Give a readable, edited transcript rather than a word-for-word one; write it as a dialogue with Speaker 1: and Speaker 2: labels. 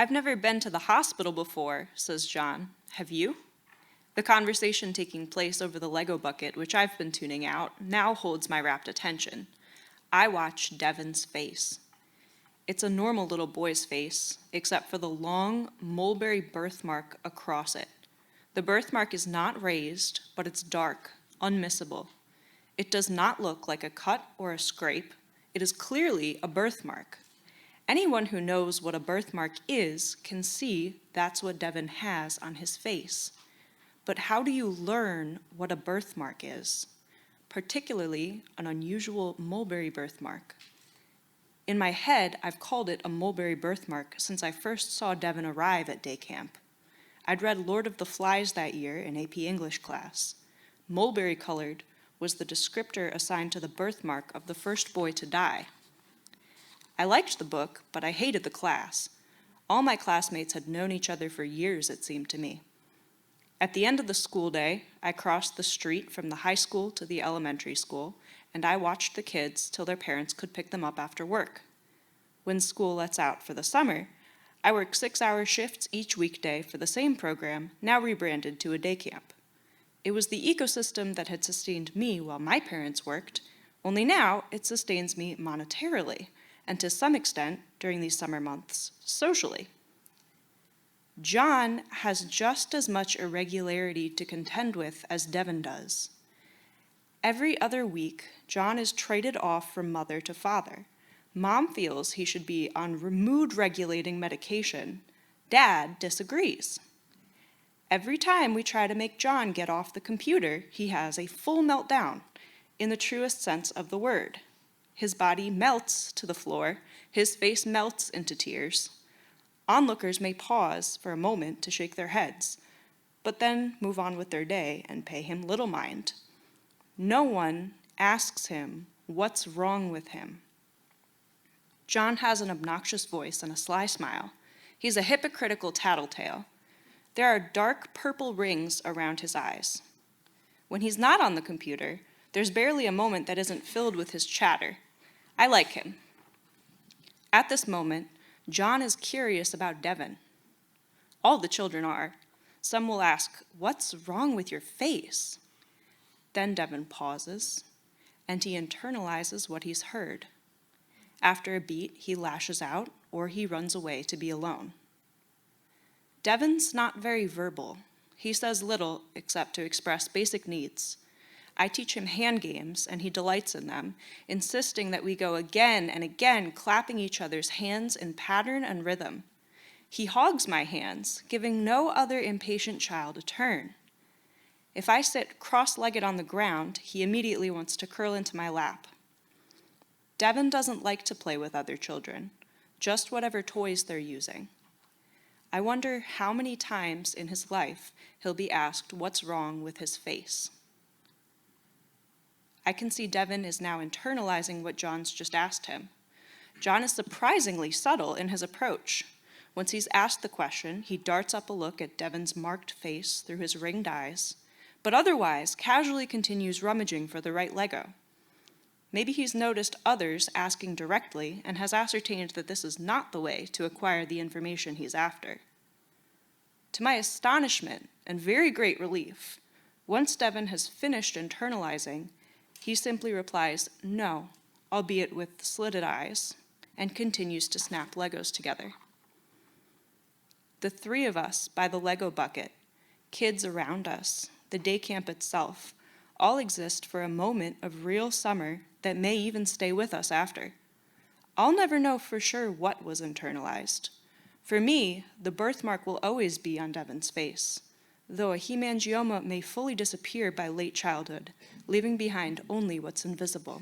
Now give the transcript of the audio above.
Speaker 1: "I've never been to the hospital before," says John. "Have you?" The conversation taking place over the Lego bucket, which I've been tuning out, now holds my rapt attention. I watch Devon's face. It's a normal little boy's face, except for the long mulberry birthmark across it. The birthmark is not raised, but it's dark, unmissable. It does not look like a cut or a scrape. It is clearly a birthmark. Anyone who knows what a birthmark is can see that's what Devon has on his face. But how do you learn what a birthmark is, particularly an unusual mulberry birthmark? In my head, I've called it a mulberry birthmark since I first saw Devon arrive at day camp. I'd read Lord of the Flies that year in AP English class. Mulberry-colored was the descriptor assigned to the birthmark of the first boy to die. I liked the book, but I hated the class. All my classmates had known each other for years, it seemed to me. At the end of the school day, I crossed the street from the high school to the elementary school, and I watched the kids till their parents could pick them up after work. When school lets out for the summer, I work 6-hour shifts each weekday for the same program, now rebranded to a day camp. It was the ecosystem that had sustained me while my parents worked, only now it sustains me monetarily, and to some extent, during these summer months, socially. John has just as much irregularity to contend with as Devon does. Every other week, John is traded off from mother to father. Mom feels he should be on mood-regulating medication. Dad disagrees. Every time we try to make John get off the computer, he has a full meltdown, in the truest sense of the word. His body melts to the floor, his face melts into tears. Onlookers may pause for a moment to shake their heads, but then move on with their day and pay him little mind. No one asks him what's wrong with him. John has an obnoxious voice and a sly smile. He's a hypocritical tattletale. There are dark purple rings around his eyes. When he's not on the computer, there's barely a moment that isn't filled with his chatter. I like him. At this moment, John is curious about Devon. All the children are. Some will ask, "What's wrong with your face?" Then Devon pauses, and he internalizes what he's heard. After a beat, he lashes out, or he runs away to be alone. Devon's not very verbal. He says little except to express basic needs. I teach him hand games, and he delights in them, insisting that we go again and again, clapping each other's hands in pattern and rhythm. He hogs my hands, giving no other impatient child a turn. If I sit cross-legged on the ground, he immediately wants to curl into my lap. Devon doesn't like to play with other children, just whatever toys they're using. I wonder how many times in his life he'll be asked what's wrong with his face. I can see Devon is now internalizing what John's just asked him. John is surprisingly subtle in his approach. Once he's asked the question, he darts up a look at Devon's marked face through his ringed eyes, but otherwise casually continues rummaging for the right Lego. Maybe he's noticed others asking directly and has ascertained that this is not the way to acquire the information he's after. To my astonishment and very great relief, once Devon has finished internalizing, he simply replies, "No," albeit with slitted eyes, and continues to snap Legos together. The three of us by the Lego bucket, kids around us, the day camp itself, all exist for a moment of real summer that may even stay with us after. I'll never know for sure what was internalized. For me, the birthmark will always be on Devon's face, though a hemangioma may fully disappear by late childhood, leaving behind only what's invisible.